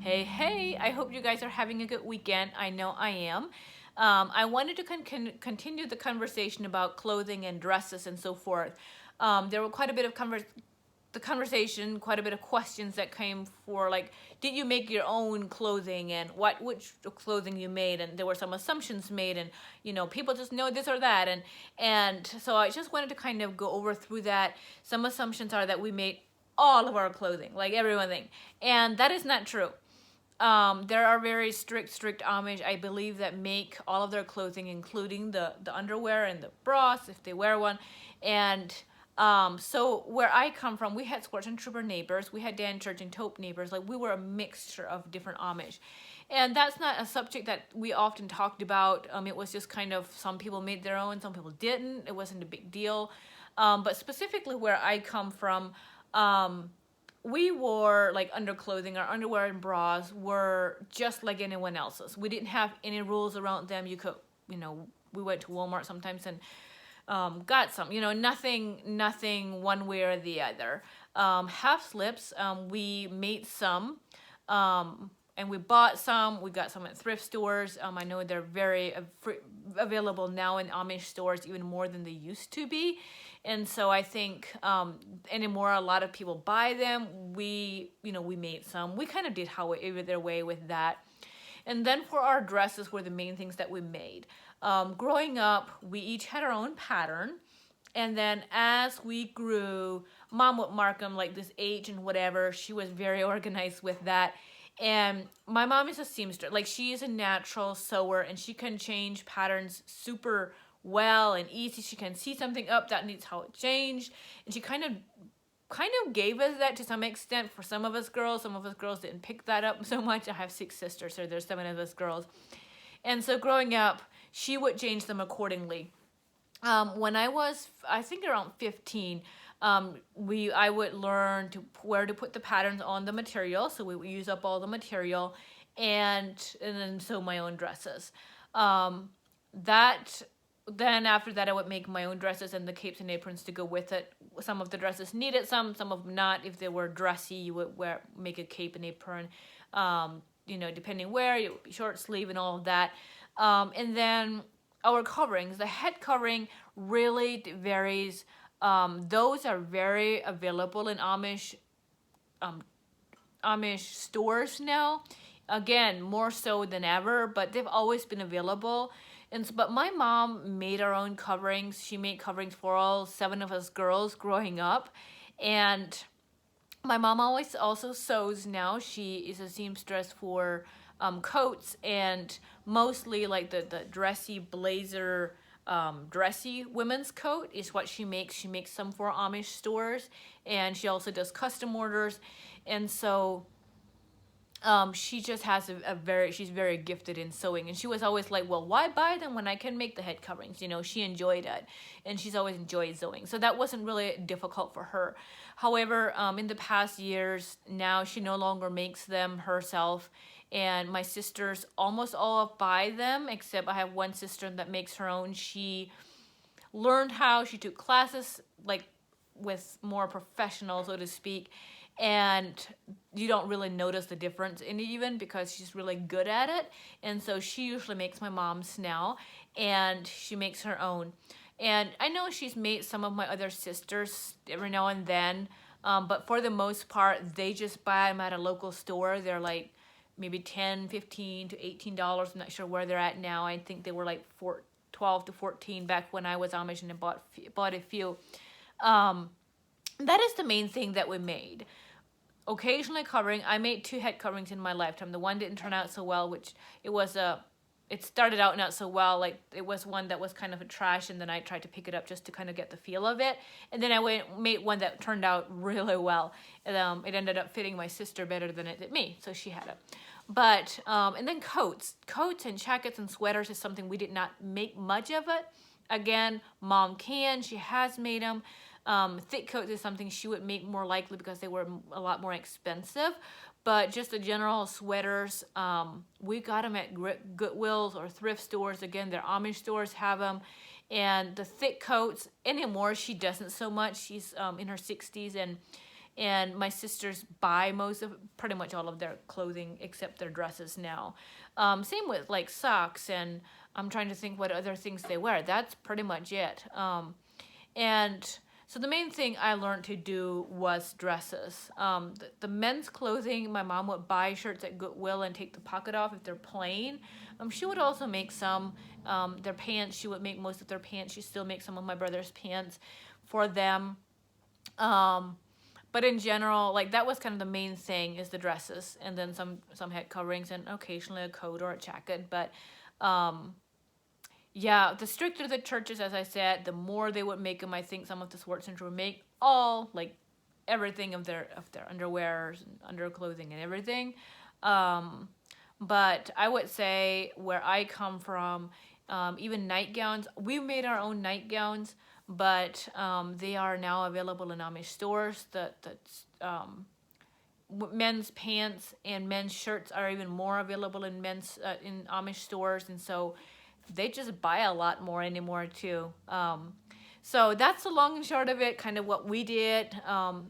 Hey, I hope you guys are having a good weekend. I know I am. I wanted to continue the conversation about clothing and dresses and so forth. There were quite a bit of the conversation, quite a bit of questions that came for like, did you make your own clothing and which clothing you made? And there were some assumptions made, and people just know this or that, and so I just wanted to kind of go over through that. Some assumptions are that we made all of our clothing, like everything, and that is not true. There are very strict Amish, I believe, that make all of their clothing, including the underwear and the bras, if they wear one. And so where I come from, we had Scorch and Trooper neighbors, we had Dan Church and Taupe neighbors. Like, we were a mixture of different Amish. And that's not a subject that we often talked about. It was just kind of, some people made their own, some people didn't. It wasn't a big deal. But specifically where I come from, we wore like underclothing. Our underwear and bras were just like anyone else's. We didn't have any rules around them. You could, we went to Walmart sometimes and got some, nothing one way or the other. Half slips, we made some, and we bought some. We got some at thrift stores. I know they're very available now in Amish stores, even more than they used to be. And so I think anymore, a lot of people buy them. We made some. We kind of did however their way with that. And then for our dresses were the main things that we made. Growing up, we each had our own pattern. And then as we grew, Mom would mark them like this age and whatever. She was very organized with that. And my mom is a seamstress. Like, she is a natural sewer, and she can change patterns super well and easy. She can see something up that needs how it changed. And she kind of gave us that to some extent for some of us girls. Some of us girls didn't pick that up so much. I have 6 sisters, so there's 7 of us girls. And so growing up, she would change them accordingly. When I was, I think, around 15, I would learn where to put the patterns on the material. So we would use up all the material, and then sew my own dresses. Then after that, I would make my own dresses and the capes and aprons to go with it. Some of the dresses needed some of them not. If they were dressy, you would make a cape and apron. Depending where, it would be short sleeve and all of that. And then our coverings, the head covering really varies. Those are very available in Amish stores now. Again, more so than ever, but they've always been available. But my mom made our own coverings. She made coverings for all 7 of us girls growing up. And my mom always also sews now. She is a seamstress for coats, and mostly like the dressy blazer, dressy women's coat is what she makes. She makes some for Amish stores, and she also does custom orders. And so she just has she's very gifted in sewing, and she was always like, well, why buy them when I can make the head coverings? She enjoyed it, and she's always enjoyed sewing, so that wasn't really difficult for her. However, in the past years, now she no longer makes them herself, and my sisters almost all buy them, except I have one sister that makes her own. She learned how, she took classes like with more professional, so to speak, and you don't really notice the difference in it, even because she's really good at it. And so she usually makes my mom's now, and she makes her own. And I know she's made some of my other sisters every now and then, but for the most part, they just buy them at a local store. They're like maybe $10, $15 to $18. I'm not sure where they're at now. I think they were like 12 to 14 back when I was Amish and I bought a few. That is the main thing that we made. Occasionally covering. I made 2 head coverings in my lifetime. The one didn't turn out so well, which it started out not so well. Like, it was one that was kind of a trash, and then I tried to pick it up just to kind of get the feel of it. And then I made one that turned out really well. And, it ended up fitting my sister better than it did me, so she had it. But and then coats and jackets and sweaters is something we did not make much of it. Again, Mom she has made them. Thick coats is something she would make more likely because they were a lot more expensive. But just the general sweaters, we got them at Goodwills or thrift stores. Again, their Amish stores have them. And the thick coats, anymore, she doesn't so much. She's in her 60s, and my sisters buy pretty much all of their clothing except their dresses now. Same with like socks, and I'm trying to think what other things they wear. That's pretty much it. And so the main thing I learned to do was dresses. The men's clothing, my mom would buy shirts at Goodwill and take the pocket off if they're plain. She would also make some, their pants. She would make most of their pants. She still makes some of my brother's pants for them. But in general, like that was kind of the main thing, is the dresses, and then some head coverings and occasionally a coat or a jacket. But yeah, the stricter the churches, as I said, the more they would make them. I think some of the sports centers would make all, like, everything of their underwears and underclothing and everything. But I would say where I come from, even nightgowns, we made our own nightgowns, but they are now available in Amish stores. Men's pants and men's shirts are even more available in in Amish stores, and so they just buy a lot more anymore too. So that's the long and short of it, kind of what we did.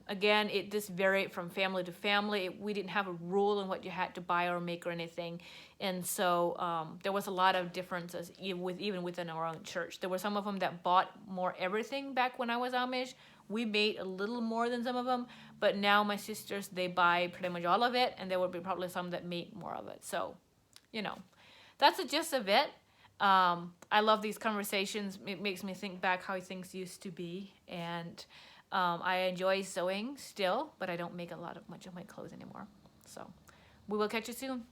Again, this varied from family to family. We didn't have a rule on what you had to buy or make or anything. And so there was a lot of differences even within our own church. There were some of them that bought more everything back when I was Amish. We made a little more than some of them, but now my sisters, they buy pretty much all of it, and there would be probably some that make more of it. So, that's the gist of it. I love these conversations. It makes me think back how things used to be, and I enjoy sewing still, but I don't make much of my clothes anymore. So we will catch you soon.